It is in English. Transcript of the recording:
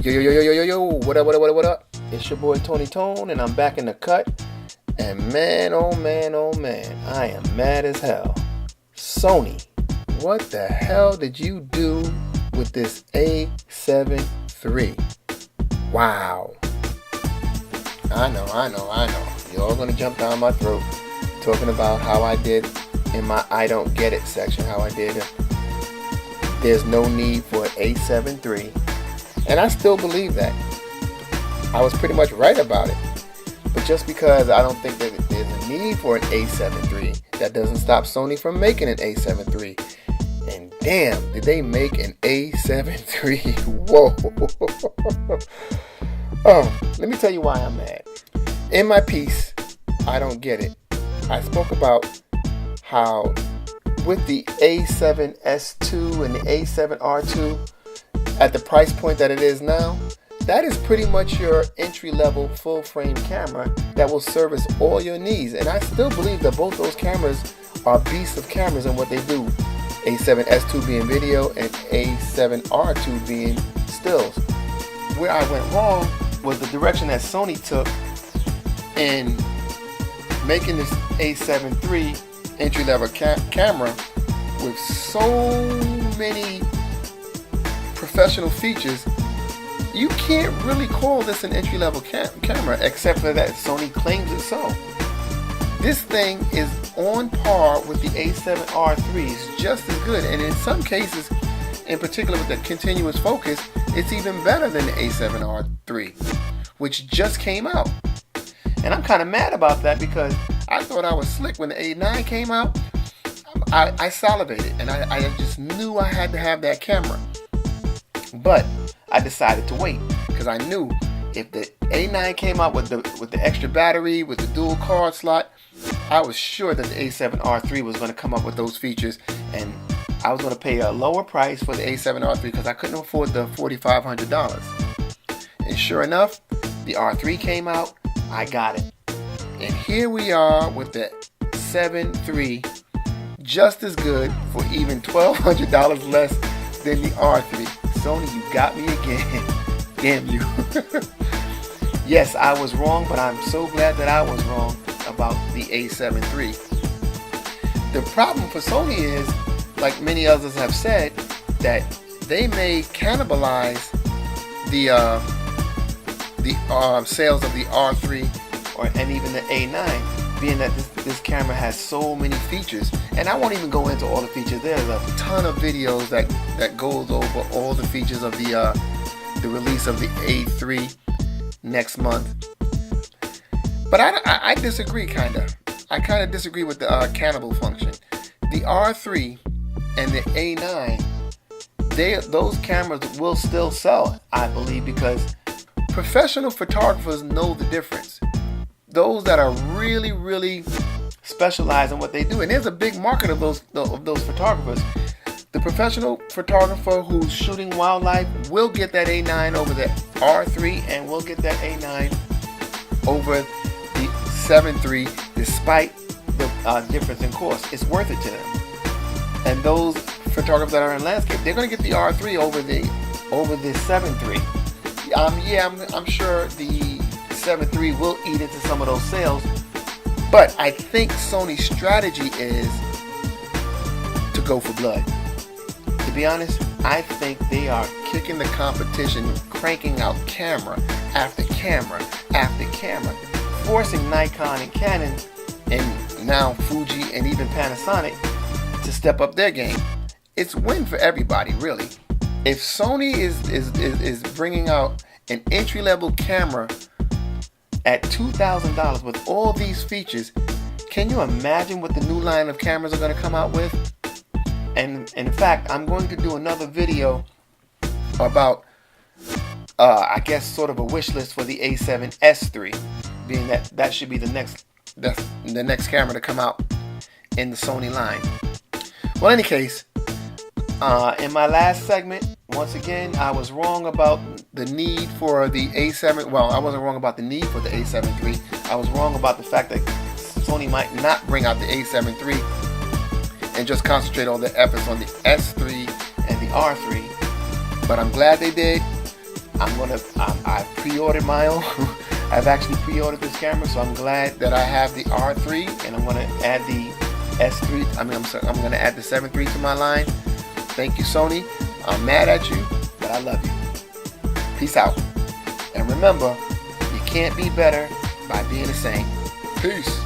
Yo, yo, yo, yo, yo, yo, yo, what up, what up, what up, what up? It's your boy Tony Tone, and I'm back in the cut. And man, oh man, oh man, I am mad as hell. Sony, what the hell did you do with this A7 III? Wow. I know. You're all gonna jump down my throat talking about how I did in my I don't get it section, how I did it. There's no need for an A7 III. And I still believe that. I was pretty much right about it. But just because I don't think that there's a need for an A7 III, that doesn't stop Sony from making an A7 III. And damn, did they make an A7 III? Whoa. Oh, let me tell you why I'm mad. In my piece, I don't get it, I spoke about how with the A7S2 and the A7R2, at the price point that it is now, that is pretty much your entry-level full-frame camera that will service all your needs. And I still believe that both those cameras are beasts of cameras in what they do. A7S2 being video and A7R2 being stills. Where I went wrong was the direction that Sony took in making this A7 III entry-level camera with so many professional features. You can't really call this an entry-level camera, except for that Sony claims it so. This thing is on par with the A7R3s, just as good, and in some cases, in particular with the continuous focus, it's even better than the A7R3, which just came out. And I'm kind of mad about that because I thought I was slick when the A9 came out. I salivated, and I just knew I had to have that camera. But I decided to wait because I knew if the A9 came out with the extra battery, with the dual card slot, I was sure that the A7R3 was going to come up with those features, and I was going to pay a lower price for the A7R3 because I couldn't afford the $4,500. And sure enough, the R3 came out. I got it. And here we are with the 7 III, just as good for even $1,200 less than the R3. Sony, you got me again. Damn you. Yes, I was wrong, but I'm so glad that I was wrong about the A7 III. The problem for Sony is, like many others have said, that they may cannibalize the sales of the R3 and even the A9, being that this camera has so many features. And I won't even go into all the features. There's a ton of videos that goes over all the features of the release of the A3 next month. But I disagree, I kind of disagree with the cannibal function. The R3 and the A9, those cameras will still sell, I believe, because professional photographers know the difference. Those that are really, really specialized in what they do, and there's a big market of those photographers. The professional photographer who's shooting wildlife will get that A9 over the R3, and will get that A9 over the 7 III, despite the difference in cost. It's worth it to them. And those photographers that are in landscape, they're going to get the R3 over the 7 III. I'm sure the 7 III will eat into some of those sales, but I think Sony's strategy is to go for blood. To be honest, I think they are kicking the competition, cranking out camera after camera after camera, forcing Nikon and Canon, and now Fuji and even Panasonic to step up their game. It's a win for everybody, really. If Sony is bringing out an entry-level camera at $2,000 with all these features, can you imagine what the new line of cameras are going to come out with? And in fact, I'm going to do another video about, I guess, sort of a wish list for the A7S III, being that should be the next camera to come out in the Sony line. Well, in any case, in my last segment, once again, I was wrong about the need for the A7. Well, I wasn't wrong about the need for the A7 III. I was wrong about the fact that Sony might not bring out the A7 III and just concentrate all their efforts on the S3 and the R3. But I'm glad they did. I pre-ordered my own. I've actually pre-ordered this camera, so I'm glad that I have the R3, and I'm gonna add the S3. I'm gonna add the 7III to my line. Thank you, Sony. I'm mad at you, but I love you. Peace out. And remember, you can't be better by being the same. Peace.